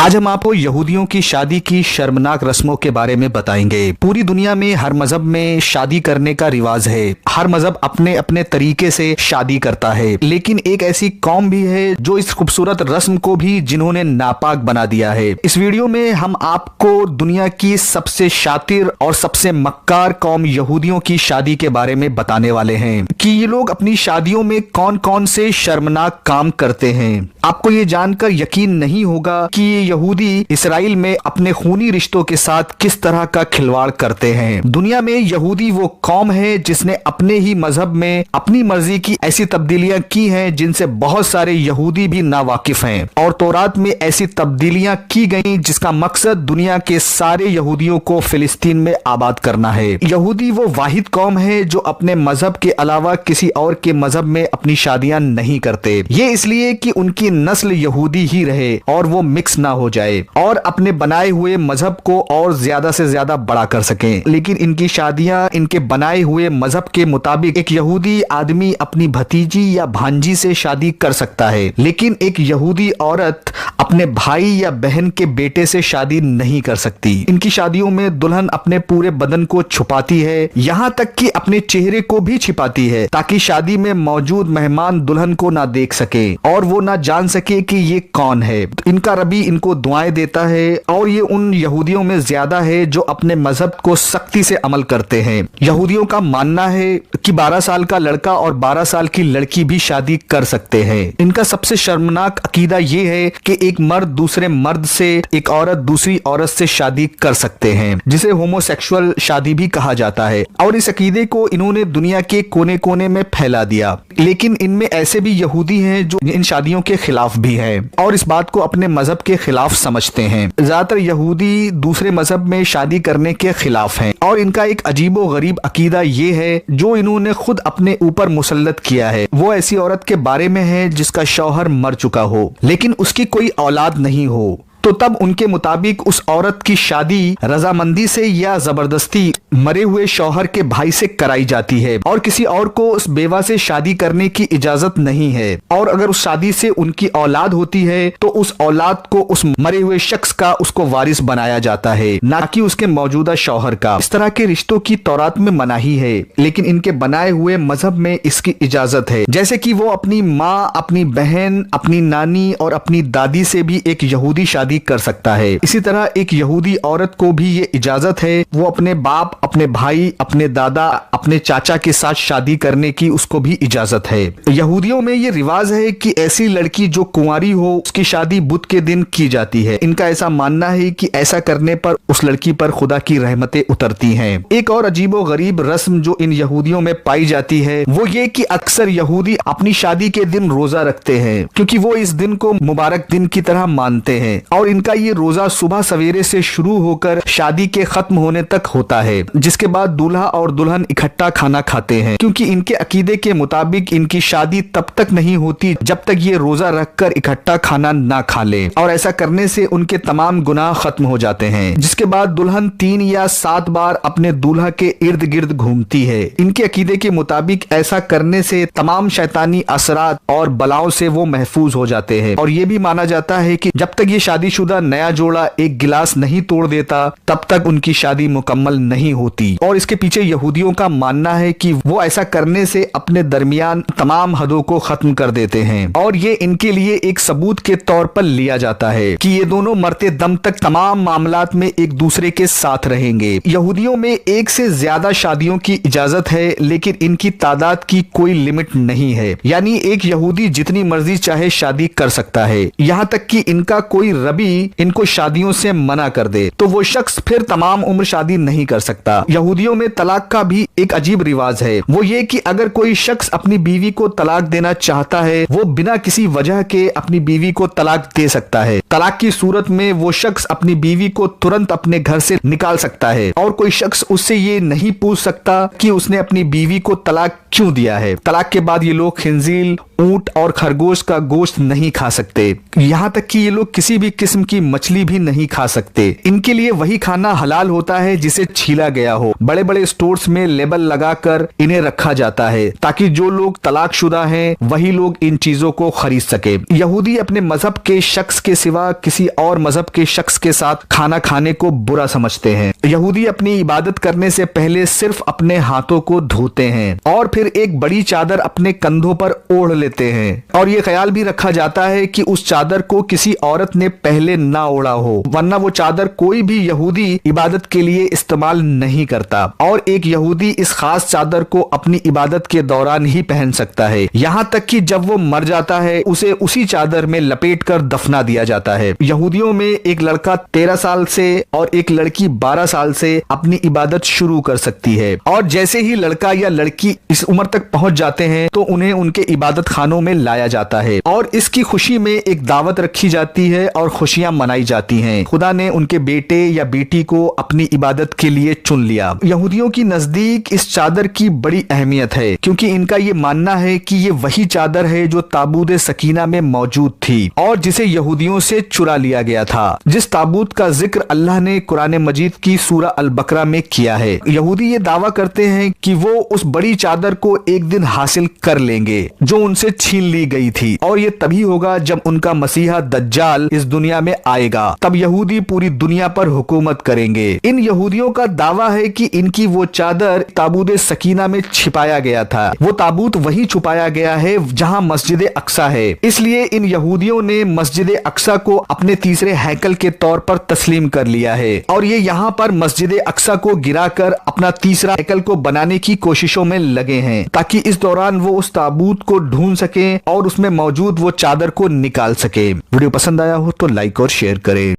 आज हम आपको यहूदियों की शादी की शर्मनाक रस्मों के बारे में बताएंगे। पूरी दुनिया में हर मजहब में शादी करने का रिवाज है। हर मजहब अपने अपने तरीके से शादी करता है, लेकिन एक ऐसी कौम भी है जो इस खूबसूरत रस्म को भी जिन्होंने नापाक बना दिया है। इस वीडियो में हम आपको दुनिया की सबसे शातिर और सबसे मक्कार कौम यहूदियों की शादी के बारे में बताने वाले हैं कि ये लोग अपनी शादियों में कौन कौन से शर्मनाक काम करते हैं। आपको ये जानकर यकीन नहीं होगा कि ये यहूदी इसराइल में अपने खूनी रिश्तों के साथ किस तरह का खिलवाड़ करते हैं। दुनिया में यहूदी वो कौम है जिसने अपने ही मजहब में अपनी मर्जी की ऐसी तब्दीलियां की हैं जिनसे बहुत सारे यहूदी भी नावाकिफ हैं, और तौरात में ऐसी तब्दीलियां की गई जिसका मकसद दुनिया के सारे यहूदियों को फिलिस्तीन में आबाद करना है। यहूदी वो वाहिद कौम है जो अपने मजहब के अलावा किसी और के मजहब में अपनी शादियां नहीं करते। ये इसलिए कि उनकी नस्ल यहूदी ही रहे और वो मिक्स ना हो जाए और अपने बनाए हुए मजहब को और ज्यादा से ज्यादा बड़ा कर सकें। लेकिन इनकी शादियां इनके बनाए हुए मजहब के मुताबिक एक यहूदी आदमी अपनी भतीजी या भांजी से शादी कर सकता है, लेकिन एक यहूदी औरत अपने भाई या बहन के बेटे से शादी नहीं कर सकती। इनकी शादियों में दुल्हन अपने पूरे बदन को छुपाती है, यहाँ तक कि अपने चेहरे को भी छिपाती है, ताकि शादी में मौजूद मेहमान दुल्हन को ना देख सके और वो ना जान सके कि ये कौन है। इनका रबी इनको दुआएं देता है और ये उन यहूदियों में ज्यादा है जो अपने मजहब को सख्ती से अमल करते हैं। यहूदियों का मानना है कि 12 साल का लड़का और 12 साल की लड़की भी शादी कर सकते हैं। इनका सबसे शर्मनाक अकीदा ये है कि एक मर्द दूसरे मर्द से, एक औरत दूसरी औरत से शादी कर सकते हैं, जिसे होमोसेक्सुअल शादी भी कहा जाता है। और इस अकीदे को इन्होंने दुनिया के कोने कोने में फैला दिया। लेकिन इनमें ऐसे भी यहूदी हैं जो इन शादियों के खिलाफ भी हैं और इस बात को अपने मजहब के खिलाफ समझते हैं। ज्यादातर यहूदी दूसरे मजहब में शादी करने के खिलाफ हैं और इनका एक अजीबो गरीब अकीदा ये है जो इन्होंने खुद अपने ऊपर मुसल्लत किया है। वो ऐसी औरत के बारे में है जिसका शौहर मर चुका हो लेकिन उसकी कोई औलाद नहीं हो, तो तब उनके मुताबिक उस औरत की शादी रजामंदी से या जबरदस्ती मरे हुए शौहर के भाई से कराई जाती है और किसी और को उस बेवा से शादी करने की इजाजत नहीं है। और अगर उस शादी से उनकी औलाद होती है तो उस औलाद को उस मरे हुए शख्स का उसको वारिस बनाया जाता है, ना कि उसके मौजूदा शौहर का। इस तरह के रिश्तों की तौरात में मनाही है, लेकिन इनके बनाए हुए मजहब में इसकी इजाजत है। जैसे कि वो अपनी माँ, अपनी बहन, अपनी नानी और अपनी दादी से भी एक यहूदी शादी कर सकता है। इसी तरह एक यहूदी औरत को भी ये इजाजत है वो अपने बाप, अपने भाई, अपने दादा, अपने चाचा के साथ शादी करने की उसको भी इजाजत है। यहूदियों में ये रिवाज है कि ऐसी लड़की जो कुंवारी हो उसकी शादी बुध के दिन की जाती है। इनका ऐसा मानना है कि ऐसा करने पर उस लड़की पर खुदा की रहमतें उतरती हैं। एक और अजीबो गरीब रस्म जो इन यहूदियों में पाई जाती है वो ये कि अक्सर यहूदी अपनी शादी के दिन रोजा रखते हैं, क्योंकि वो इस दिन को मुबारक दिन की तरह मानते हैं। और इनका ये रोजा सुबह सवेरे से शुरू होकर शादी के खत्म होने तक होता है, जिसके बाद दूल्हा और दुल्हन इकट्ठा खाना खाते हैं, क्योंकि इनके अकीदे के मुताबिक इनकी शादी तब तक नहीं होती जब तक ये रोजा रखकर इकट्ठा खाना ना खा ले, और ऐसा करने से उनके तमाम गुनाह खत्म हो जाते हैं। जिसके बाद दुल्हन 3 या 7 बार अपने दूल्हा के इर्द गिर्द घूमती है। इनके अकीदे के मुताबिक ऐसा करने से तमाम शैतानी असरात और बलाओं से वो महफूज हो जाते हैं। और ये भी माना जाता है कि जब तक ये शादीशुदा नया जोड़ा एक गिलास नहीं तोड़ देता तब तक उनकी शादी मुकम्मल नहीं होती। और इसके पीछे यहूदियों का मानना है कि वो ऐसा करने से अपने दरमियान तमाम हदों को खत्म कर देते हैं, और ये इनके लिए एक सबूत के तौर पर लिया जाता है कि ये दोनों मरते दम तक तमाम मामलात में एक दूसरे के साथ रहेंगे। यहूदियों में एक से ज्यादा शादियों की इजाजत है, लेकिन इनकी तादाद की कोई लिमिट नहीं है, यानी एक यहूदी जितनी मर्जी चाहे शादी कर सकता है। यहाँ तक कि इनका कोई रबी इनको शादियों से मना कर दे तो वो शख्स फिर तमाम उम्र शादी नहीं कर सकता। यहूदियों में तलाक का भी एक अजीब रिवाज है, वो ये कि अगर कोई शख्स अपनी बीवी को तलाक देना चाहता है वो बिना किसी वजह के अपनी बीवी को तलाक दे सकता है। तलाक की सूरत में वो शख्स अपनी बीवी को तुरंत अपने घर से निकाल सकता है और कोई शख्स उससे ये नहीं पूछ सकता कि उसने अपनी बीवी को तलाक क्यों दिया है। तलाक के बाद ये लोग खिंजीर, ऊंट और खरगोश का गोश्त नहीं खा सकते, यहाँ तक कि ये लोग किसी भी किस्म की मछली भी नहीं खा सकते। इनके लिए वही खाना हलाल होता है जिसे छीला गया हो। बड़े बड़े स्टोर्स में लेबल लगाकर इन्हें रखा जाता है ताकि जो लोग तलाकशुदा हैं वही लोग इन चीजों को खरीद सके। यहूदी अपने मजहब के शख्स के सिवा किसी और मजहब के शख्स के साथ खाना खाने को बुरा समझते हैं। यहूदी अपनी इबादत करने से पहले सिर्फ अपने हाथों को धोते हैं और फिर एक बड़ी चादर अपने कंधों पर ओढ़ लेते हैं और ये ख्याल भी रखा जाता है कि उस चादर को किसी औरत ने पहले ना ओढ़ा हो, वरना वो चादर कोई भी यहूदी इबादत के लिए इस्तेमाल नहीं करता और एक यहूदी इस खास चादर को अपनी इबादत के दौरान ही पहन सकता है। यहाँ तक कि जब वो मर जाता है उसे उसी चादर में लपेट कर दफना दिया जाता है। यहूदियों में एक लड़का 13 साल से और एक लड़की 12 साल से अपनी इबादत शुरू कर सकती है और जैसे ही लड़का या लड़की इस उम्र तक पहुंच जाते हैं तो उन्हें उनके इबादत खानों में लाया जाता है और इसकी खुशी में एक दावत रखी जाती है और खुशियां मनाई जाती हैं। खुदा ने उनके बेटे या बेटी को अपनी इबादत के लिए चुन लिया। यहूदियों की नजदीक इस चादर की बड़ी अहमियत है क्योंकि इनका ये मानना है कि ये वही चादर है जो ताबूत सकीना में मौजूद थी और जिसे यहूदियों से चुरा लिया गया था, जिस ताबूत का जिक्र अल्लाह ने कुरान मजीद की सूरह अल बकरा में किया है। यहूदी ये दावा करते हैं कि वो उस बड़ी चादर को एक दिन हासिल कर लेंगे जो उनसे छीन ली गई थी और ये तभी होगा जब उनका मसीहा दज्जाल इस दुनिया में आएगा, तब यहूदी पूरी दुनिया पर हुकूमत करेंगे। इन यहूदियों का दावा है कि इनकी वो चादर ताबूत सकीना में छिपाया गया था। वो ताबूत वहीं छुपाया गया है जहां मस्जिद अक्सा है। इसलिए इन यहूदियों ने मस्जिद अक्सा को अपने तीसरे हैकल के तौर पर तस्लीम कर लिया है और ये यहाँ पर मस्जिद अक्सा को गिराकर अपना तीसरा हैकल को बनाने की कोशिशों में लगे हैं ताकि इस दौरान वो उस ताबूत को ढूंढ सके और उसमें मौजूद वो चादर को निकाल सके। वीडियो पसंद आया हो तो लाइक और शेयर करें।